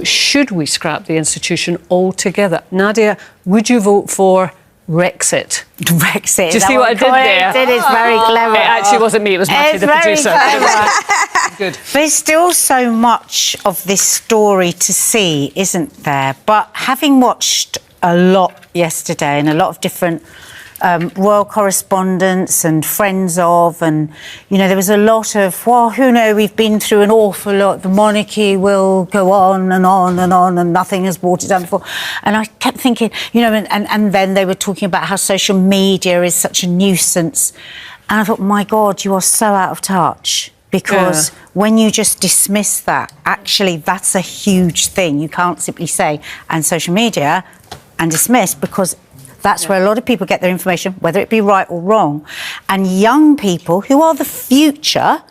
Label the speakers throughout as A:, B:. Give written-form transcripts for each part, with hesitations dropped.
A: Should we scrap the institution altogether? Nadia, would you vote for Brexit?
B: Brexit.
A: Do you see what I did there?
B: It is very clever.
A: It actually wasn't me, it was Matty, the producer. Good.
B: There's still so much of this story to see, isn't there? But having watched a lot yesterday and a lot of different royal correspondents and friends of, and, you know, there was a lot of, well, who knows, we've been through an awful lot, the monarchy will go on and on and on, and nothing has brought it down before. And I kept thinking, you know, and then they were talking about how social media is such a nuisance. And I thought, my God, you are so out of touch. Because when you just dismiss that, actually, that's a huge thing. You can't simply say, and social media, and dismiss, because that's where a lot of people get their information, whether it be right or wrong. And young people, who are the future,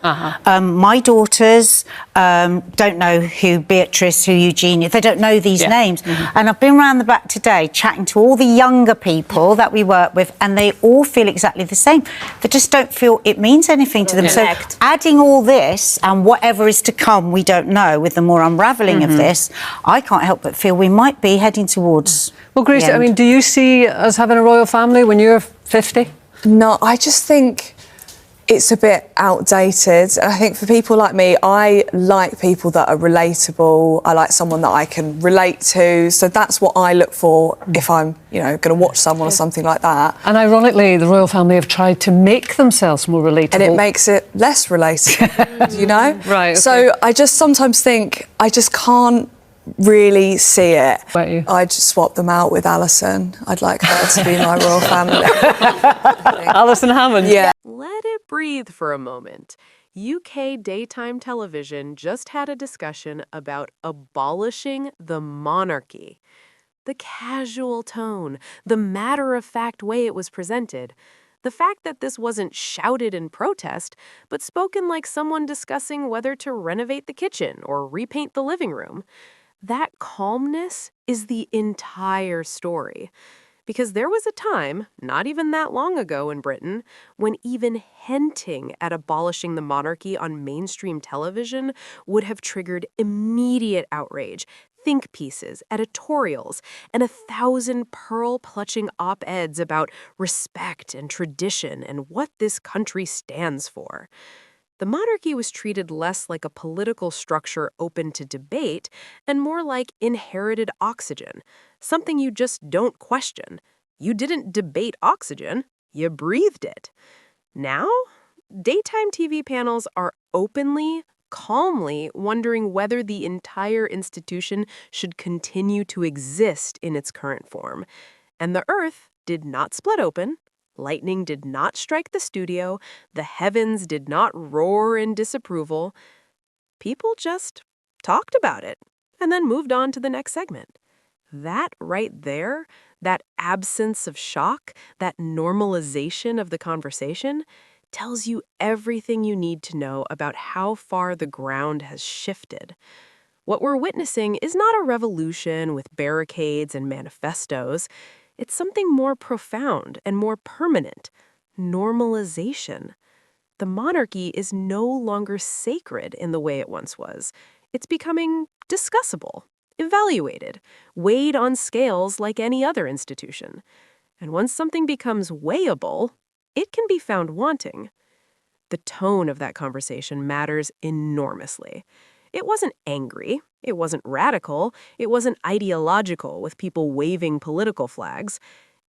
B: my daughters don't know who Beatrice, who Eugenia, they don't know these names. And I've been around the back today chatting to all the younger people that we work with, and they all feel exactly the same. They just don't feel it means anything to them. So adding all this and whatever is to come, we don't know, with the more unravelling of this, I can't help but feel we might be heading towards...
A: Well, Grace, I mean, do you see us having a royal family when you're 50?
C: No, I just think it's a bit outdated. I think for people like me, I like people that are relatable. I like someone that I can relate to. So that's what I look for if I'm, you know, going to watch someone or something like that.
A: And ironically, the royal family have tried to make themselves more relatable.
C: And it makes it less relatable, you know?
A: Right. Okay.
C: So I just sometimes think I just can't really see it.
A: About you?
C: I'd swap them out with Alison. I'd like her to be my royal family.
A: Alison Hammond?
C: Yeah.
D: Let it breathe for a moment. UK daytime television just had a discussion about abolishing the monarchy. The casual tone, the matter-of-fact way it was presented, the fact that this wasn't shouted in protest, but spoken like someone discussing whether to renovate the kitchen or repaint the living room. That calmness is the entire story. Because there was a time, not even that long ago in Britain, when even hinting at abolishing the monarchy on mainstream television would have triggered immediate outrage, think pieces, editorials, and 1,000 pearl-clutching op-eds about respect and tradition and what this country stands for. The monarchy was treated less like a political structure open to debate and more like inherited oxygen, something you just don't question. You didn't debate oxygen, you breathed it. Now, daytime TV panels are openly, calmly wondering whether the entire institution should continue to exist in its current form. And the earth did not split open. Lightning did not strike the studio. The heavens did not roar in disapproval. People just talked about it and then moved on to the next segment. That right there, that absence of shock, that normalization of the conversation, tells you everything you need to know about how far the ground has shifted. What we're witnessing is not a revolution with barricades and manifestos. It's something more profound and more permanent. Normalization. The monarchy is no longer sacred in the way it once was. It's becoming discussable, evaluated, weighed on scales like any other institution. And once something becomes weighable, it can be found wanting. The tone of that conversation matters enormously. It wasn't angry, it wasn't radical, it wasn't ideological with people waving political flags.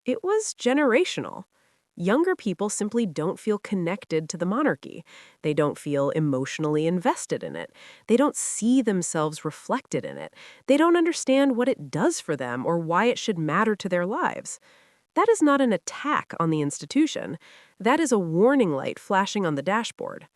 D: It was generational. Younger people simply don't feel connected to the monarchy. They don't feel emotionally invested in it. They don't see themselves reflected in it. They don't understand what it does for them or why it should matter to their lives. That is not an attack on the institution. That is a warning light flashing on the dashboard.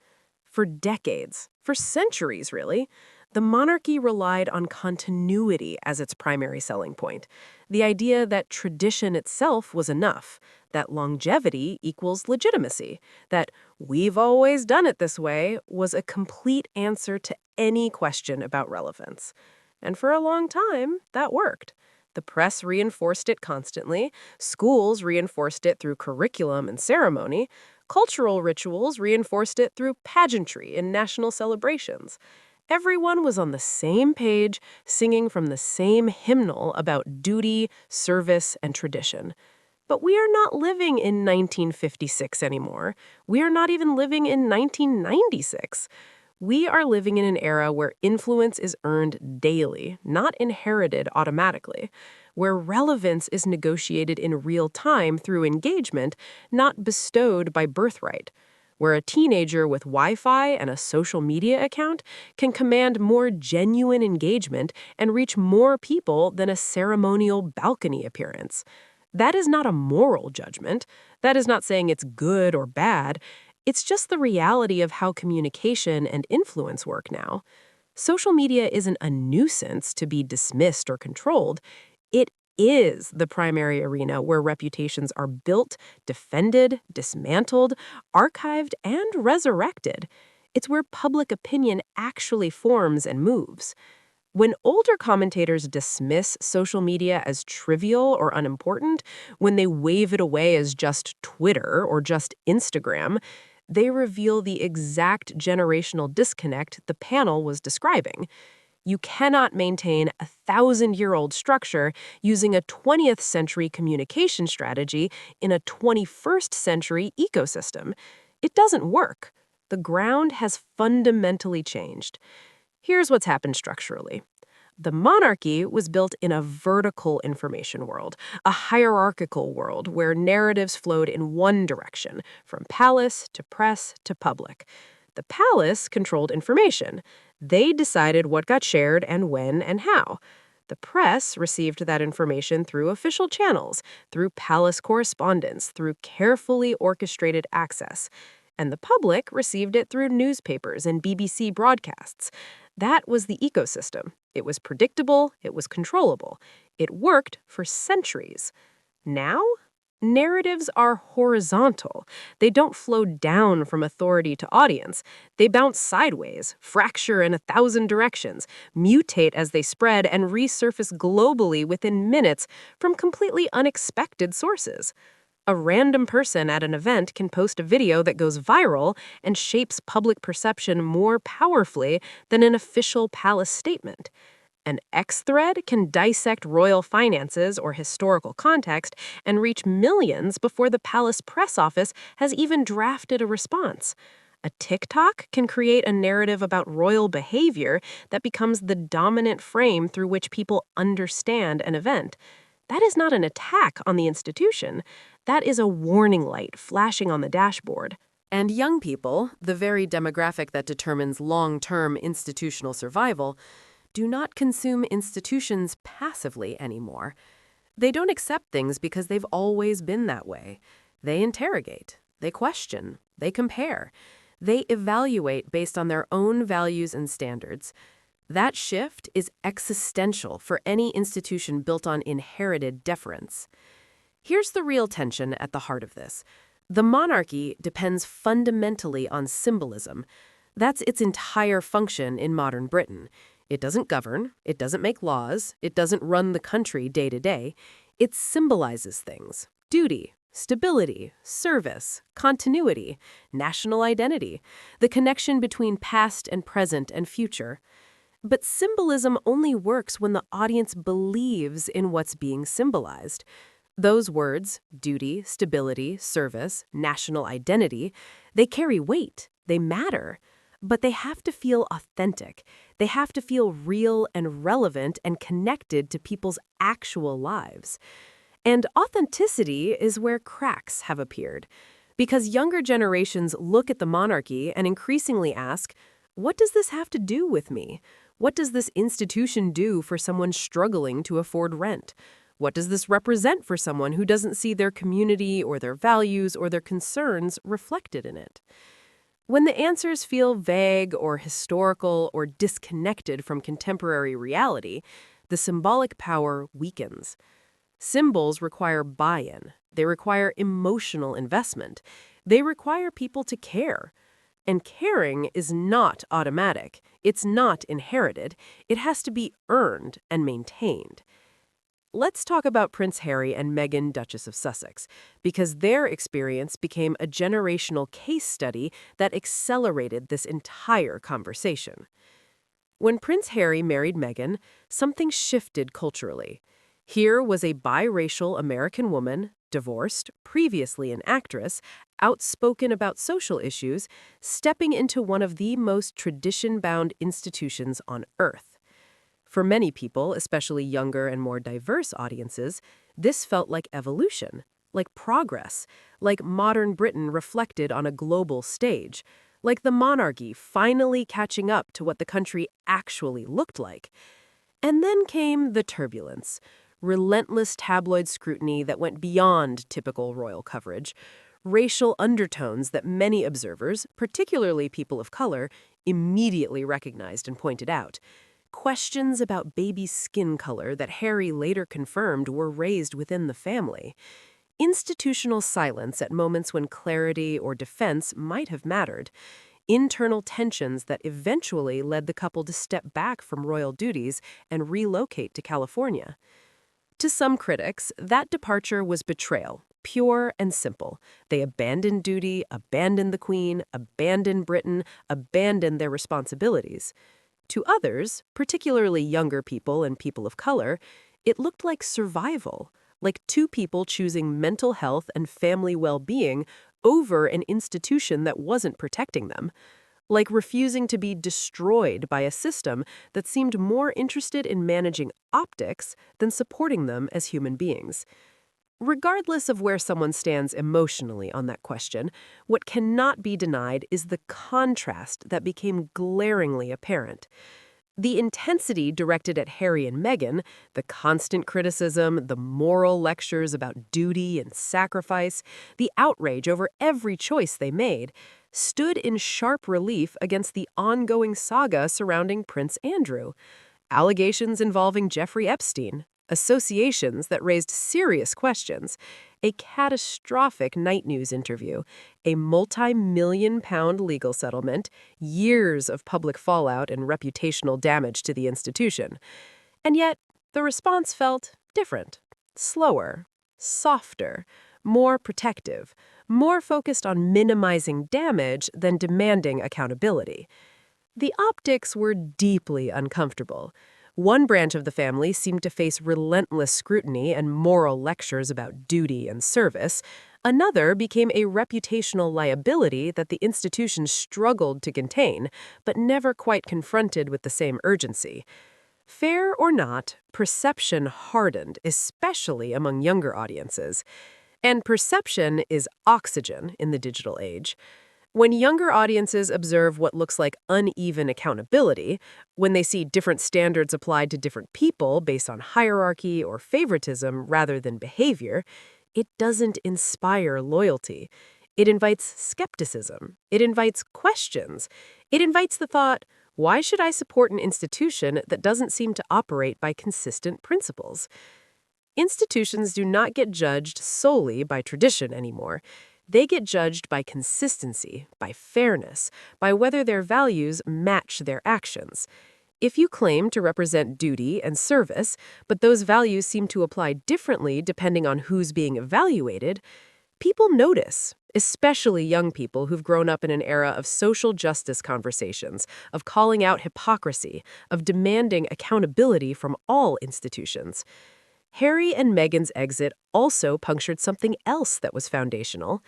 D: For decades, for centuries really, the monarchy relied on continuity as its primary selling point. The idea that tradition itself was enough, that longevity equals legitimacy, that we've always done it this way was a complete answer to any question about relevance. And for a long time, that worked. The press reinforced it constantly, schools reinforced it through curriculum and ceremony, cultural rituals reinforced it through pageantry and national celebrations. Everyone was on the same page, singing from the same hymnal about duty, service, and tradition. But we are not living in 1956 anymore. We are not even living in 1996. We are living in an era where influence is earned daily, not inherited automatically, where relevance is negotiated in real time through engagement, not bestowed by birthright, where a teenager with Wi-Fi and a social media account can command more genuine engagement and reach more people than a ceremonial balcony appearance. That is not a moral judgment. That is not saying it's good or bad. It's just the reality of how communication and influence work now. Social media isn't a nuisance to be dismissed or controlled. It is the primary arena where reputations are built, defended, dismantled, archived, and resurrected. It's where public opinion actually forms and moves. When older commentators dismiss social media as trivial or unimportant, when they wave it away as just Twitter or just Instagram, they reveal the exact generational disconnect the panel was describing. You cannot maintain a 1,000-year-old structure using a 20th century communication strategy in a 21st century ecosystem. It doesn't work. The ground has fundamentally changed. Here's what's happened structurally. The monarchy was built in a vertical information world, a hierarchical world where narratives flowed in one direction, from palace to press to public. The palace controlled information. They decided what got shared and when and how. The press received that information through official channels, through palace correspondence, through carefully orchestrated access. And the public received it through newspapers and BBC broadcasts. That was the ecosystem. It was predictable, it was controllable. It worked for centuries. Now, narratives are horizontal. They don't flow down from authority to audience. They bounce sideways, fracture in 1,000 directions, mutate as they spread, and resurface globally within minutes from completely unexpected sources. A random person at an event can post a video that goes viral and shapes public perception more powerfully than an official palace statement. An X thread can dissect royal finances or historical context and reach millions before the palace press office has even drafted a response. A TikTok can create a narrative about royal behavior that becomes the dominant frame through which people understand an event. That is not an attack on the institution. That is a warning light flashing on the dashboard. And young people, the very demographic that determines long-term institutional survival, do not consume institutions passively anymore. They don't accept things because they've always been that way. They interrogate, they question, they compare. They evaluate based on their own values and standards. That shift is existential for any institution built on inherited deference. Here's the real tension at the heart of this. The monarchy depends fundamentally on symbolism. That's its entire function in modern Britain. It doesn't govern, it doesn't make laws, it doesn't run the country day to day. It symbolizes things: duty, stability, service, continuity, national identity, the connection between past and present and future. But symbolism only works when the audience believes in what's being symbolized. Those words, duty, stability, service, national identity, they carry weight, they matter. But they have to feel authentic. They have to feel real and relevant and connected to people's actual lives. And authenticity is where cracks have appeared. Because younger generations look at the monarchy and increasingly ask, what does this have to do with me? What does this institution do for someone struggling to afford rent? What does this represent for someone who doesn't see their community or their values or their concerns reflected in it? When the answers feel vague or historical or disconnected from contemporary reality, the symbolic power weakens. Symbols require buy-in. They require emotional investment. They require people to care. And caring is not automatic. It's not inherited. It has to be earned and maintained. Let's talk about Prince Harry and Meghan, Duchess of Sussex, because their experience became a generational case study that accelerated this entire conversation. When Prince Harry married Meghan, something shifted culturally. Here was a biracial American woman, divorced, previously an actress, outspoken about social issues, stepping into one of the most tradition-bound institutions on Earth. For many people, especially younger and more diverse audiences, this felt like evolution, like progress, like modern Britain reflected on a global stage, like the monarchy finally catching up to what the country actually looked like. And then came the turbulence, relentless tabloid scrutiny that went beyond typical royal coverage, racial undertones that many observers, particularly people of color, immediately recognized and pointed out. Questions about baby's skin color that Harry later confirmed were raised within the family. Institutional silence at moments when clarity or defense might have mattered. Internal tensions that eventually led the couple to step back from royal duties and relocate to California. To some critics, that departure was betrayal, pure and simple. They abandoned duty, abandoned the Queen, abandoned Britain, abandoned their responsibilities. To others, particularly younger people and people of color, it looked like survival, like two people choosing mental health and family well-being over an institution that wasn't protecting them, like refusing to be destroyed by a system that seemed more interested in managing optics than supporting them as human beings. Regardless of where someone stands emotionally on that question, what cannot be denied is the contrast that became glaringly apparent. The intensity directed at Harry and Meghan, the constant criticism, the moral lectures about duty and sacrifice, the outrage over every choice they made, stood in sharp relief against the ongoing saga surrounding Prince Andrew. Allegations involving Jeffrey Epstein, associations that raised serious questions, a catastrophic night news interview, a multi-million-pound legal settlement, years of public fallout and reputational damage to the institution. And yet, the response felt different, slower, softer, more protective, more focused on minimizing damage than demanding accountability. The optics were deeply uncomfortable. One branch of the family seemed to face relentless scrutiny and moral lectures about duty and service. Another became a reputational liability that the institution struggled to contain, but never quite confronted with the same urgency. Fair or not, perception hardened, especially among younger audiences. And perception is oxygen in the digital age. When younger audiences observe what looks like uneven accountability, when they see different standards applied to different people based on hierarchy or favoritism rather than behavior, it doesn't inspire loyalty. It invites skepticism. It invites questions. It invites the thought, why should I support an institution that doesn't seem to operate by consistent principles? Institutions do not get judged solely by tradition anymore. They get judged by consistency, by fairness, by whether their values match their actions. If you claim to represent duty and service, but those values seem to apply differently depending on who's being evaluated, people notice, especially young people who've grown up in an era of social justice conversations, of calling out hypocrisy, of demanding accountability from all institutions. Harry and Meghan's exit also punctured something else that was foundational: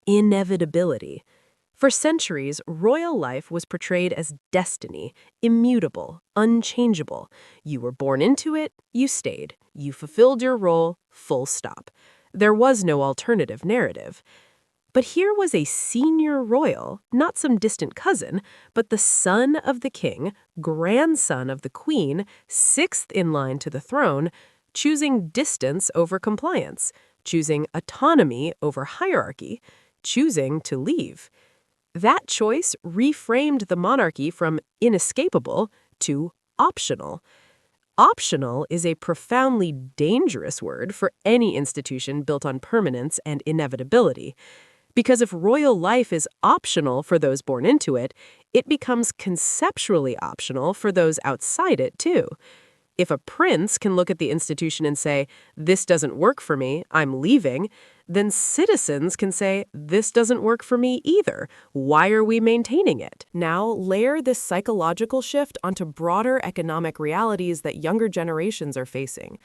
D: inevitability. For centuries, royal life was portrayed as destiny, immutable, unchangeable. You were born into it, you stayed. You fulfilled your role, full stop. There was no alternative narrative. But here was a senior royal, not some distant cousin, but the son of the king, grandson of the queen, sixth in line to the throne, choosing distance over compliance, choosing autonomy over hierarchy, choosing to leave. That choice reframed the monarchy from inescapable to optional. Optional is a profoundly dangerous word for any institution built on permanence and inevitability. Because if royal life is optional for those born into it, it becomes conceptually optional for those outside it, too. If a prince can look at the institution and say, "This doesn't work for me, I'm leaving," then citizens can say, "This doesn't work for me either. Why are we maintaining it?" Now, layer this psychological shift onto broader economic realities that younger generations are facing.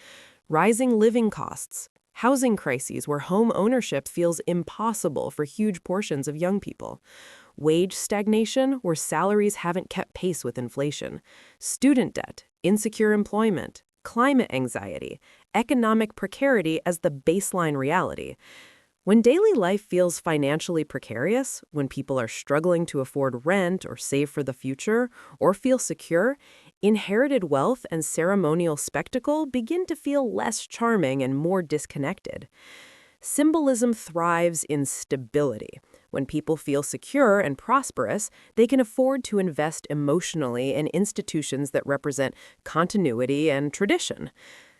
D: Rising living costs, housing crises where home ownership feels impossible for huge portions of young people, wage stagnation where salaries haven't kept pace with inflation, student debt, insecure employment, climate anxiety, economic precarity as the baseline reality. When daily life feels financially precarious, when people are struggling to afford rent or save for the future, or feel secure, inherited wealth and ceremonial spectacle begin to feel less charming and more disconnected. Symbolism thrives in stability. When people feel secure and prosperous, they can afford to invest emotionally in institutions that represent continuity and tradition.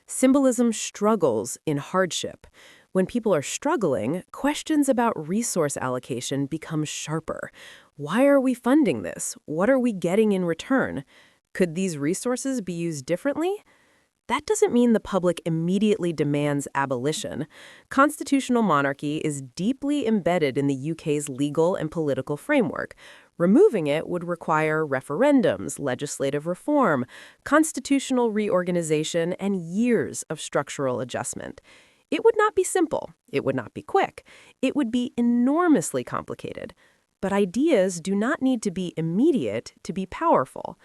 D: Symbolism struggles in hardship. When people are struggling, questions about resource allocation become sharper. Why are we funding this? What are we getting in return? Could these resources be used differently? That doesn't mean the public immediately demands abolition. Constitutional monarchy is deeply embedded in the UK's legal and political framework. Removing it would require referendums, legislative reform, constitutional reorganization, and years of structural adjustment. It would not be simple. It would not be quick. It would be enormously complicated. But ideas do not need to be immediate to be powerful.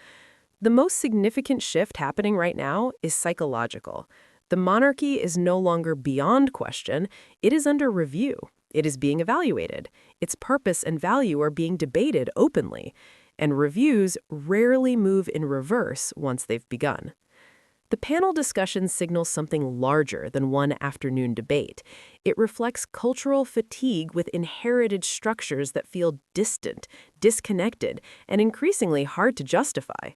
D: The most significant shift happening right now is psychological. The monarchy is no longer beyond question. It is under review. It is being evaluated. Its purpose and value are being debated openly. And reviews rarely move in reverse once they've begun. The panel discussion signals something larger than one afternoon debate. It reflects cultural fatigue with inherited structures that feel distant, disconnected, and increasingly hard to justify.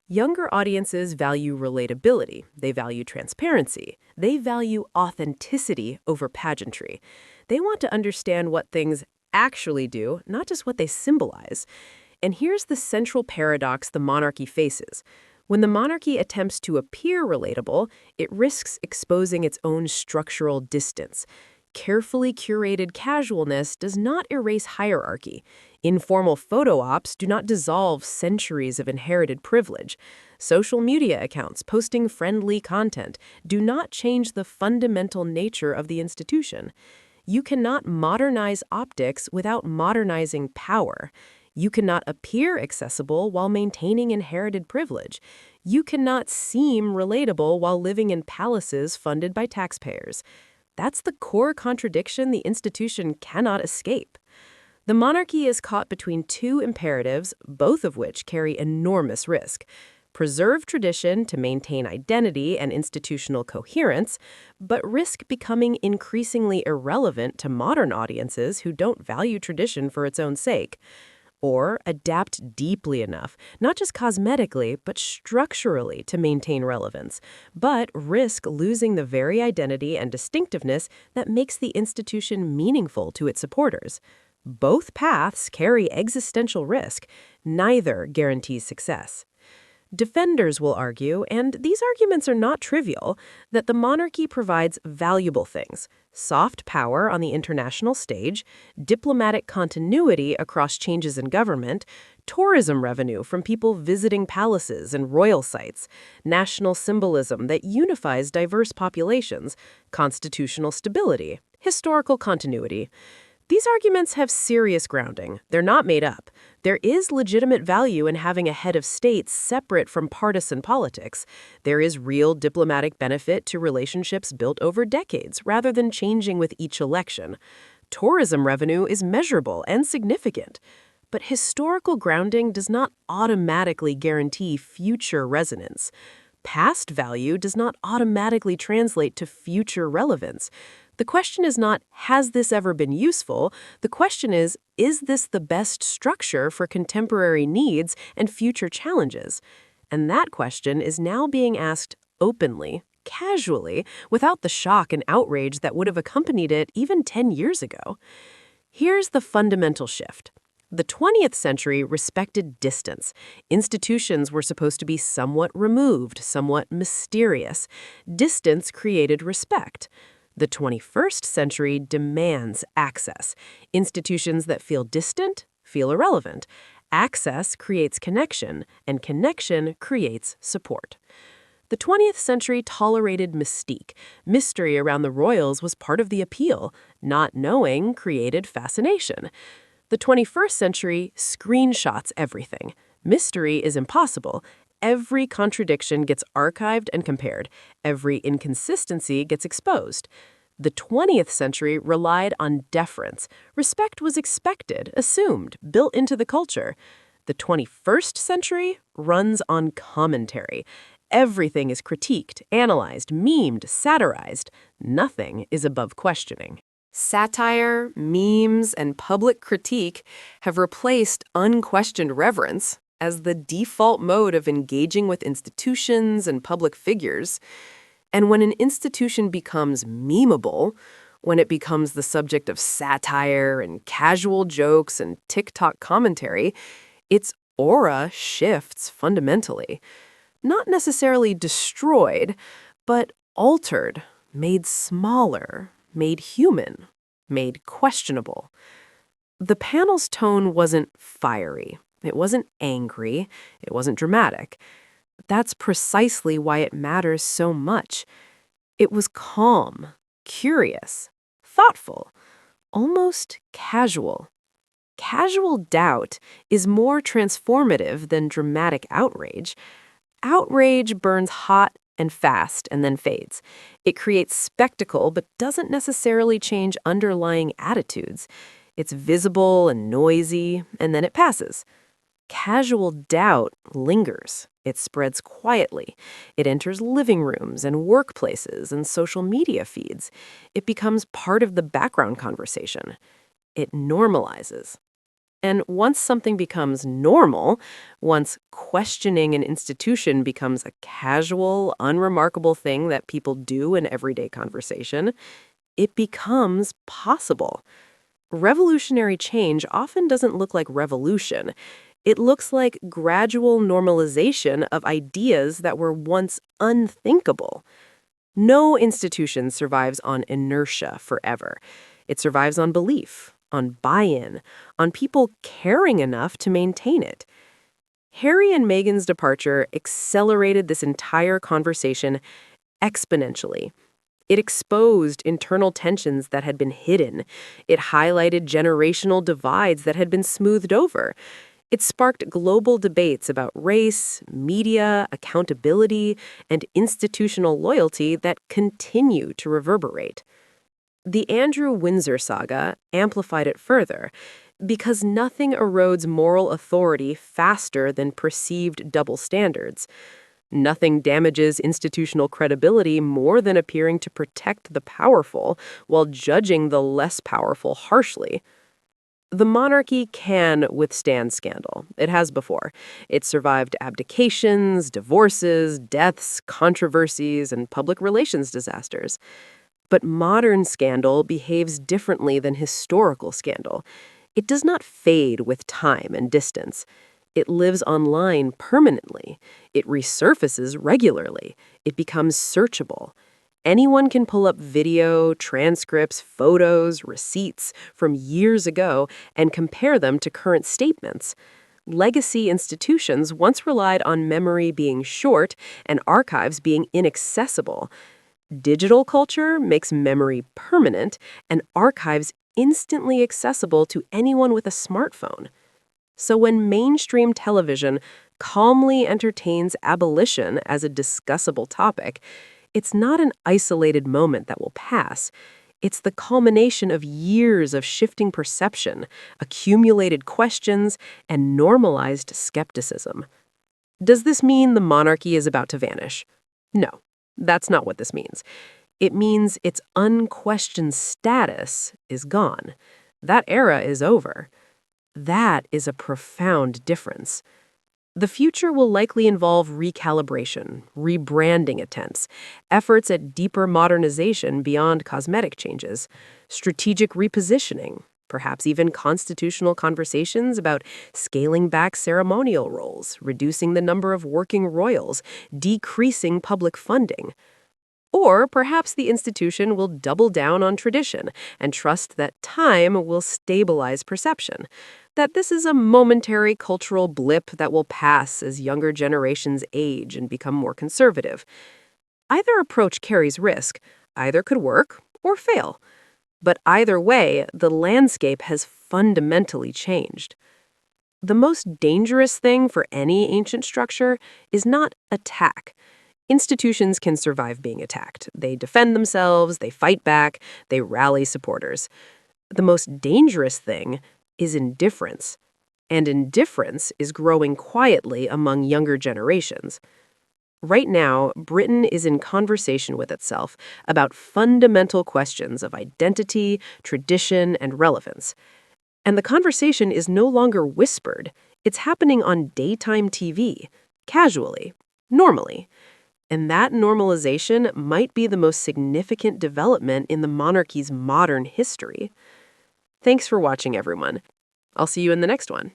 D: Younger audiences value relatability. They value transparency. They value authenticity over pageantry. They want to understand what things actually do, not just what they symbolize. And here's the central paradox the monarchy faces. When the monarchy attempts to appear relatable, it risks exposing its own structural distance. Carefully curated casualness does not erase hierarchy. Informal photo ops do not dissolve centuries of inherited privilege. Social media accounts posting friendly content do not change the fundamental nature of the institution. You cannot modernize optics without modernizing power. You cannot appear accessible while maintaining inherited privilege. You cannot seem relatable while living in palaces funded by taxpayers. That's the core contradiction the institution cannot escape. The monarchy is caught between two imperatives, both of which carry enormous risk. Preserve tradition to maintain identity and institutional coherence, but risk becoming increasingly irrelevant to modern audiences who don't value tradition for its own sake. Or adapt deeply enough, not just cosmetically, but structurally to maintain relevance, but risk losing the very identity and distinctiveness that makes the institution meaningful to its supporters. Both paths carry existential risk. Neither guarantees success. Defenders will argue, and these arguments are not trivial, that the monarchy provides valuable things: soft power on the international stage, diplomatic continuity across changes in government, tourism revenue from people visiting palaces and royal sites, national symbolism that unifies diverse populations, constitutional stability, historical continuity. These arguments have serious grounding. They're not made up. There is legitimate value in having a head of state separate from partisan politics. There is real diplomatic benefit to relationships built over decades rather than changing with each election. Tourism revenue is measurable and significant. But historical grounding does not automatically guarantee future resonance. Past value does not automatically translate to future relevance. The question is not, has this ever been useful? The question is this the best structure for contemporary needs and future challenges? And that question is now being asked openly, casually, without the shock and outrage that would have accompanied it even 10 years ago. Here's the fundamental shift. The 20th century respected distance. Institutions were supposed to be somewhat removed, somewhat mysterious. Distance created respect. The 21st century demands access. Institutions that feel distant feel irrelevant. Access creates connection, and connection creates support. The 20th century tolerated mystique. Mystery around the royals was part of the appeal. Not knowing created fascination. The 21st century screenshots everything. Mystery is impossible. Every contradiction gets archived and compared. Every inconsistency gets exposed. The 20th century relied on deference. Respect was expected, assumed, built into the culture. The 21st century runs on commentary. Everything is critiqued, analyzed, memed, satirized. Nothing is above questioning. Satire, memes, and public critique have replaced unquestioned reverence as the default mode of engaging with institutions and public figures. And when an institution becomes memeable, when it becomes the subject of satire and casual jokes and TikTok commentary, its aura shifts fundamentally. Not necessarily destroyed, but altered, made smaller, made human, made questionable. The panel's tone wasn't fiery. It wasn't angry. It wasn't dramatic. That's precisely why it matters so much. It was calm, curious, thoughtful, almost casual. Casual doubt is more transformative than dramatic outrage. Outrage burns hot and fast and then fades. It creates spectacle but doesn't necessarily change underlying attitudes. It's visible and noisy, and then it passes. Casual doubt lingers. It spreads quietly. It enters living rooms and workplaces and social media feeds. It becomes part of the background conversation. It normalizes. And once something becomes normal, once questioning an institution becomes a casual, unremarkable thing that people do in everyday conversation, it becomes possible. Revolutionary change often doesn't look like revolution. It looks like gradual normalization of ideas that were once unthinkable. No institution survives on inertia forever. It survives on belief, on buy-in, on people caring enough to maintain it. Harry and Meghan's departure accelerated this entire conversation exponentially. It exposed internal tensions that had been hidden. It highlighted generational divides that had been smoothed over. It sparked global debates about race, media, accountability, and institutional loyalty that continue to reverberate. The Andrew Windsor saga amplified it further, because nothing erodes moral authority faster than perceived double standards. Nothing damages institutional credibility more than appearing to protect the powerful while judging the less powerful harshly. The monarchy can withstand scandal. It has before. It survived abdications, divorces, deaths, controversies, and public relations disasters. But modern scandal behaves differently than historical scandal. It does not fade with time and distance. It lives online permanently. It resurfaces regularly. It becomes searchable. Anyone can pull up video, transcripts, photos, receipts from years ago and compare them to current statements. Legacy institutions once relied on memory being short and archives being inaccessible. Digital culture makes memory permanent and archives instantly accessible to anyone with a smartphone. So when mainstream television calmly entertains abolition as a discussable topic, it's not an isolated moment that will pass. It's the culmination of years of shifting perception, accumulated questions, and normalized skepticism. Does this mean the monarchy is about to vanish? No, that's not what this means. It means its unquestioned status is gone. That era is over. That is a profound difference. The future will likely involve recalibration, rebranding attempts, efforts at deeper modernization beyond cosmetic changes, strategic repositioning, Perhaps even constitutional conversations about scaling back ceremonial roles, reducing the number of working royals, decreasing public funding. Or perhaps the institution will double down on tradition and trust that time will stabilize perception, that this is a momentary cultural blip that will pass as younger generations age and become more conservative. Either approach carries risk, either could work or fail. But either way, the landscape has fundamentally changed. The most dangerous thing for any ancient structure is not attack. Institutions can survive being attacked. They defend themselves, they fight back, they rally supporters. The most dangerous thing is indifference. And indifference is growing quietly among younger generations. Right now, Britain is in conversation with itself about fundamental questions of identity, tradition, and relevance. And the conversation is no longer whispered. It's happening on daytime TV, casually, normally. And that normalization might be the most significant development in the monarchy's modern history. Thanks for watching, everyone. I'll see you in the next one.